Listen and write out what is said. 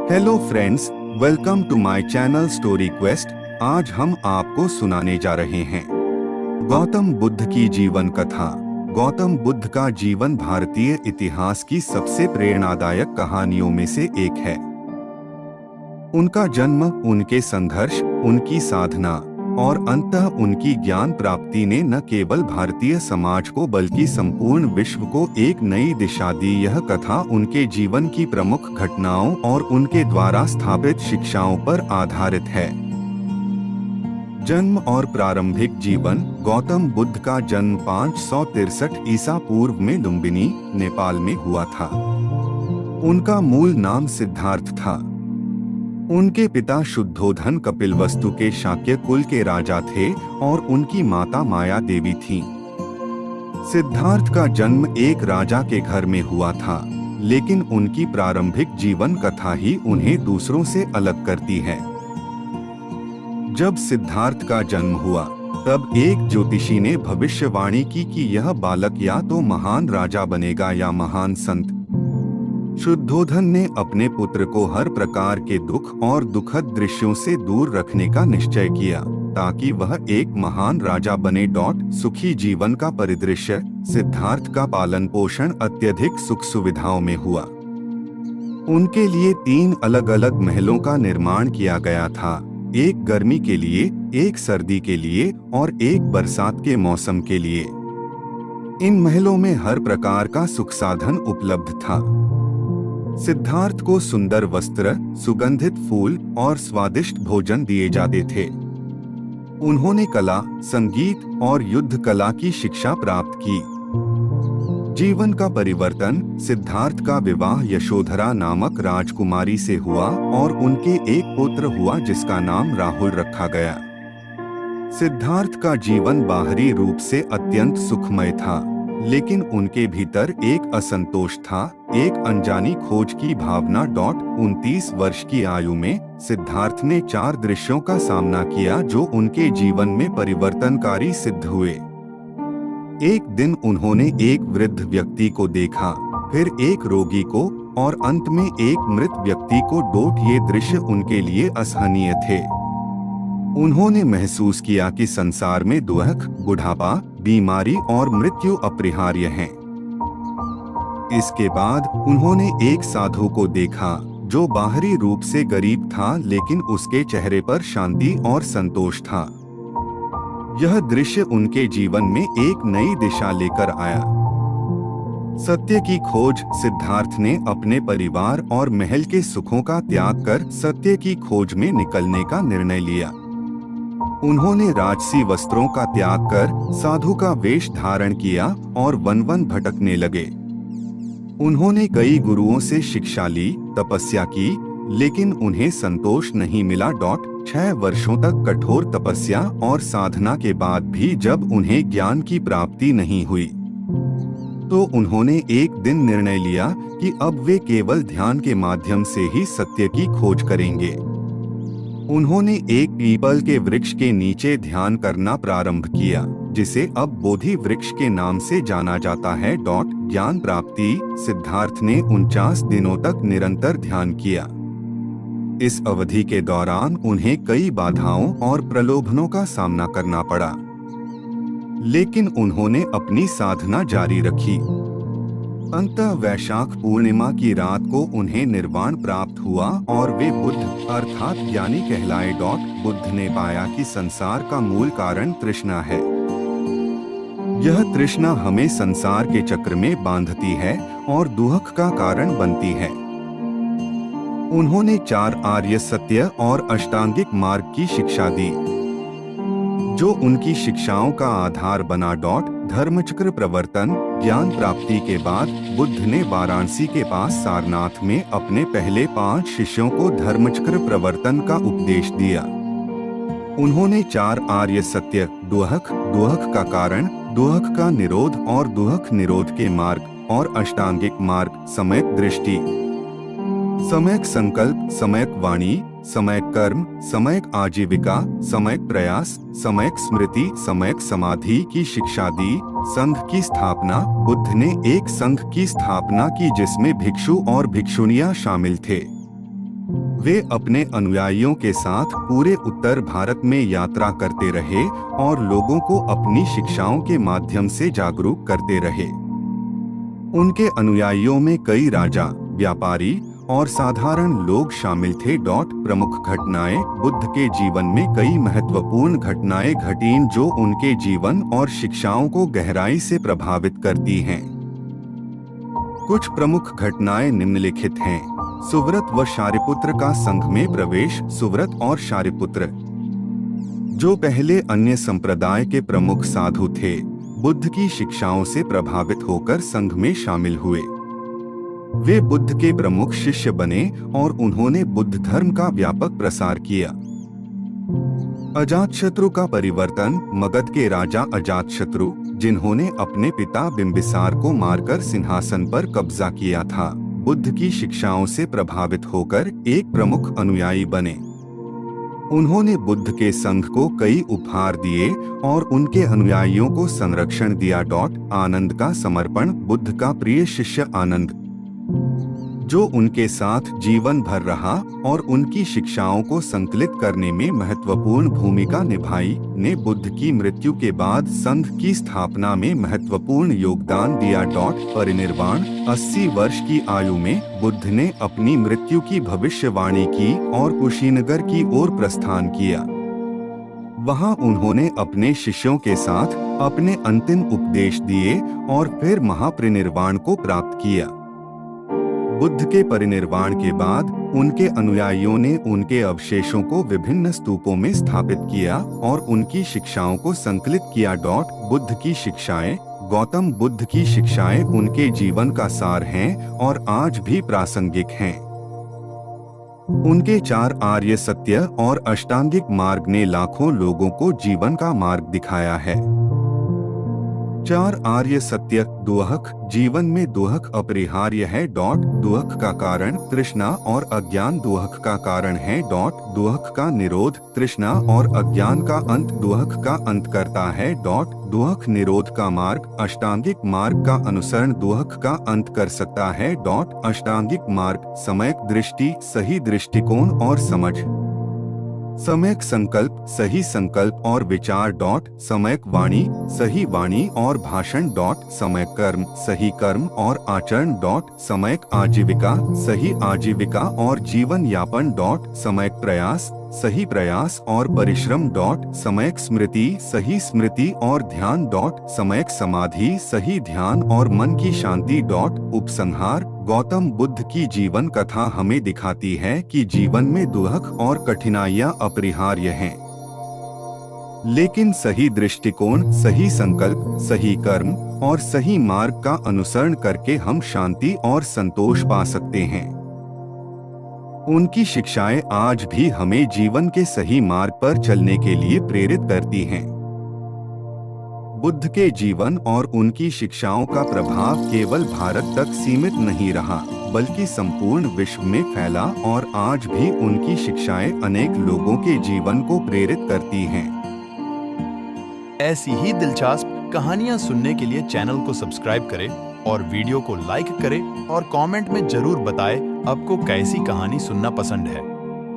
Hello friends, welcome to my channel story quest. आज हम आपको सुनाने जा रहे हैं गौतम बुद्ध की जीवन कथा। गौतम बुद्ध का जीवन भारतीय इतिहास की सबसे प्रेरणादायक कहानियों में से एक है। उनका जन्म, उनके संघर्ष, उनकी साधना और अंततः उनकी ज्ञान प्राप्ति ने न केवल भारतीय समाज को बल्कि संपूर्ण विश्व को एक नई दिशा दी। यह कथा उनके जीवन की प्रमुख घटनाओं और उनके द्वारा स्थापित शिक्षाओं पर आधारित है। जन्म और प्रारंभिक जीवन। गौतम बुद्ध का जन्म 563 ईसा पूर्व में लुम्बिनी, नेपाल में हुआ था। उनका मूल नाम सिद्धार्थ था। उनके पिता शुद्धोधन कपिलवस्तु के शाक्य कुल के राजा थे और उनकी माता माया देवी थीं। सिद्धार्थ का जन्म एक राजा के घर में हुआ था, लेकिन उनकी प्रारंभिक जीवन कथा ही उन्हें दूसरों से अलग करती है। जब सिद्धार्थ का जन्म हुआ, तब एक ज्योतिषी ने भविष्यवाणी की कि यह बालक या तो महान राजा बनेगा या महान संत। शुद्धोधन ने अपने पुत्र को हर प्रकार के दुख और दुखद दृश्यों से दूर रखने का निश्चय किया, ताकि वह एक महान राजा बने। सुखी जीवन का परिदृश्य। सिद्धार्थ का पालन पोषण अत्यधिक सुख सुविधाओं में हुआ। उनके लिए 3 अलग अलग महलों का निर्माण किया गया था, एक गर्मी के लिए, एक सर्दी के लिए और एक बरसात के मौसम के लिए। इन महलों में हर प्रकार का सुख साधन उपलब्ध था। सिद्धार्थ को सुंदर वस्त्र, सुगंधित फूल और स्वादिष्ट भोजन दिए जाते थे। उन्होंने कला, संगीत और युद्ध कला की शिक्षा प्राप्त की। जीवन का परिवर्तन। सिद्धार्थ का विवाह यशोधरा नामक राजकुमारी से हुआ और उनके एक पुत्र हुआ जिसका नाम राहुल रखा गया। सिद्धार्थ का जीवन बाहरी रूप से अत्यंत सुखमय था, लेकिन उनके भीतर एक असंतोष था, एक अनजानी खोज की भावना। 29 वर्ष की आयु में सिद्धार्थ ने 4 दृश्यों का सामना किया जो उनके जीवन में परिवर्तनकारी सिद्ध हुए। एक दिन उन्होंने एक वृद्ध व्यक्ति को देखा, फिर एक रोगी को और अंत में एक मृत व्यक्ति को। ये दृश्य उनके लिए असहनीय थे। उन्होंने महसूस किया कि संसार में दुख, बुढ़ापा, बीमारी और मृत्यु अपरिहार्य हैं। इसके बाद उन्होंने एक साधु को देखा जो बाहरी रूप से गरीब था, लेकिन उसके चेहरे पर शांति और संतोष था। यह दृश्य उनके जीवन में एक नई दिशा लेकर आया। सत्य की खोज। सिद्धार्थ ने अपने परिवार और महल के सुखों का त्याग कर सत्य की खोज में निकलने का निर्णय लिया। उन्होंने राजसी वस्त्रों का त्याग कर साधु का वेश धारण किया और वन-वन भटकने लगे। उन्होंने कई गुरुओं से शिक्षा ली, तपस्या की, लेकिन उन्हें संतोष नहीं मिला। 6 वर्षों तक कठोर तपस्या और साधना के बाद भी जब उन्हें ज्ञान की प्राप्ति नहीं हुई, तो उन्होंने एक दिन निर्णय लिया कि अब वे केवल ध्यान के माध्यम से ही सत्य की खोज करेंगे। उन्होंने एक पीपल के वृक्ष के नीचे ध्यान करना प्रारंभ किया, जिसे अब बोधि वृक्ष के नाम से जाना जाता है। ज्ञान प्राप्ति। सिद्धार्थ ने 49 दिनों तक निरंतर ध्यान किया। इस अवधि के दौरान उन्हें कई बाधाओं और प्रलोभनों का सामना करना पड़ा, लेकिन उन्होंने अपनी साधना जारी रखी। अंततः वैशाख पूर्णिमा की रात को उन्हें निर्वाण प्राप्त हुआ और वे बुद्ध अर्थात ज्ञानी कहलाए। बुद्ध ने पाया कि संसार का मूल कारण तृष्णा है। यह तृष्णा हमें संसार के चक्र में बांधती है और दुख का कारण बनती है। उन्होंने 4 आर्य सत्य और अष्टांगिक मार्ग की शिक्षा दी, जो उनकी शिक्षाओं का आधार बना। धर्मचक्र प्रवर्तन। ज्ञान प्राप्ति के बाद बुद्ध ने वाराणसी के पास सारनाथ में अपने पहले 5 शिष्यों को धर्मचक्र प्रवर्तन का उपदेश दिया। उन्होंने 4 आर्य सत्य, दुख का कारण, दुख का निरोध और दुख निरोध के मार्ग और अष्टांगिक मार्ग, सम्यक दृष्टि, सम्यक संकल्प, सम्यक वाणी, सम्यक कर्म, सम्यक आजीविका, सम्यक प्रयास, सम्यक स्मृति, सम्यक समाधि की शिक्षा दी। संघ की स्थापना। बुद्ध ने एक संघ की स्थापना की जिसमें भिक्षु और भिक्षुणियां शामिल थे। वे अपने अनुयायियों के साथ पूरे उत्तर भारत में यात्रा करते रहे और लोगों को अपनी शिक्षाओं के माध्यम से जागरूक करते रहे। उनके अनुयायियों में कई राजा, व्यापारी और साधारण लोग शामिल थे। प्रमुख घटनाएं। बुद्ध के जीवन में कई महत्वपूर्ण घटनाएं घटीं जो उनके जीवन और शिक्षाओं को गहराई से प्रभावित करती हैं। कुछ प्रमुख घटनाएं निम्नलिखित हैं। सुव्रत व शारिपुत्र का संघ में प्रवेश। सुव्रत और शारिपुत्र, जो पहले अन्य संप्रदाय के प्रमुख साधु थे, बुद्ध की शिक्षाओं से प्रभावित होकर संघ में शामिल हुए। वे बुद्ध के प्रमुख शिष्य बने और उन्होंने बुद्ध धर्म का व्यापक प्रसार किया। अजातशत्रु का परिवर्तन। मगध के राजा अजातशत्रु, जिन्होंने अपने पिता बिंबिसार को मारकर सिंहासन पर कब्जा किया था, बुद्ध की शिक्षाओं से प्रभावित होकर एक प्रमुख अनुयायी बने। उन्होंने बुद्ध के संघ को कई उपहार दिए और उनके अनुयायियों को संरक्षण दिया। आनंद का समर्पण। बुद्ध का प्रिय शिष्य आनंद, जो उनके साथ जीवन भर रहा और उनकी शिक्षाओं को संकलित करने में महत्वपूर्ण भूमिका निभाई, ने बुद्ध की मृत्यु के बाद संघ की स्थापना में महत्वपूर्ण योगदान दिया। परिनिर्वाण। 80 वर्ष की आयु में बुद्ध ने अपनी मृत्यु की भविष्यवाणी की और कुशीनगर की ओर प्रस्थान किया। वहां उन्होंने अपने शिष्यों के साथ अपने अंतिम उपदेश दिए और फिर महापरिनिर्वाण को प्राप्त किया। बुद्ध के परिनिर्वाण के बाद उनके अनुयायियों ने उनके अवशेषों को विभिन्न स्तूपों में स्थापित किया और उनकी शिक्षाओं को संकलित किया। बुद्ध की शिक्षाएं। गौतम बुद्ध की शिक्षाएं उनके जीवन का सार हैं और आज भी प्रासंगिक हैं। उनके 4 आर्य सत्य और अष्टांगिक मार्ग ने लाखों लोगों को जीवन का मार्ग दिखाया है। 4 आर्य सत्य। दुहक। जीवन में दुहक अपरिहार्य है। दुहक का कारण तृष्णा और अज्ञान दुहक का कारण है। दुहक का निरोध तृष्णा और अज्ञान का अंत दुहक का अंत करता है। दुहक निरोध का मार्ग। अष्टांगिक मार्ग का अनुसरण दुहक का अंत कर सकता है। अष्टांगिक मार्ग। सम्यक दृष्टि, सही दृष्टिकोण और समझ। सम्यक संकल्प, सही संकल्प और विचार। सम्यक वाणी, सही वाणी और भाषण। सम्यक कर्म, सही कर्म और आचरण। सम्यक आजीविका, सही आजीविका और जीवन यापन। सम्यक प्रयास, सही प्रयास और परिश्रम। सम्यक स्मृति, सही स्मृति और ध्यान। सम्यक समाधि, सही ध्यान और मन की शांति। उपसंहार। गौतम बुद्ध की जीवन कथा हमें दिखाती है कि जीवन में दुहक और कठिनाइयां अपरिहार्य हैं, लेकिन सही दृष्टिकोण, सही संकल्प, सही कर्म और सही मार्ग का अनुसरण करके हम शांति और संतोष पा सकते हैं। उनकी शिक्षाएं आज भी हमें जीवन के सही मार्ग पर चलने के लिए प्रेरित करती हैं। बुद्ध के जीवन और उनकी शिक्षाओं का प्रभाव केवल भारत तक सीमित नहीं रहा, बल्कि संपूर्ण विश्व में फैला और आज भी उनकी शिक्षाएं अनेक लोगों के जीवन को प्रेरित करती हैं। ऐसी ही दिलचस्प कहानियां सुनने के लिए चैनल को सब्सक्राइब करें और वीडियो को लाइक करें और कमेंट में जरूर बताएं आपको कैसी कहानी सुनना पसंद है।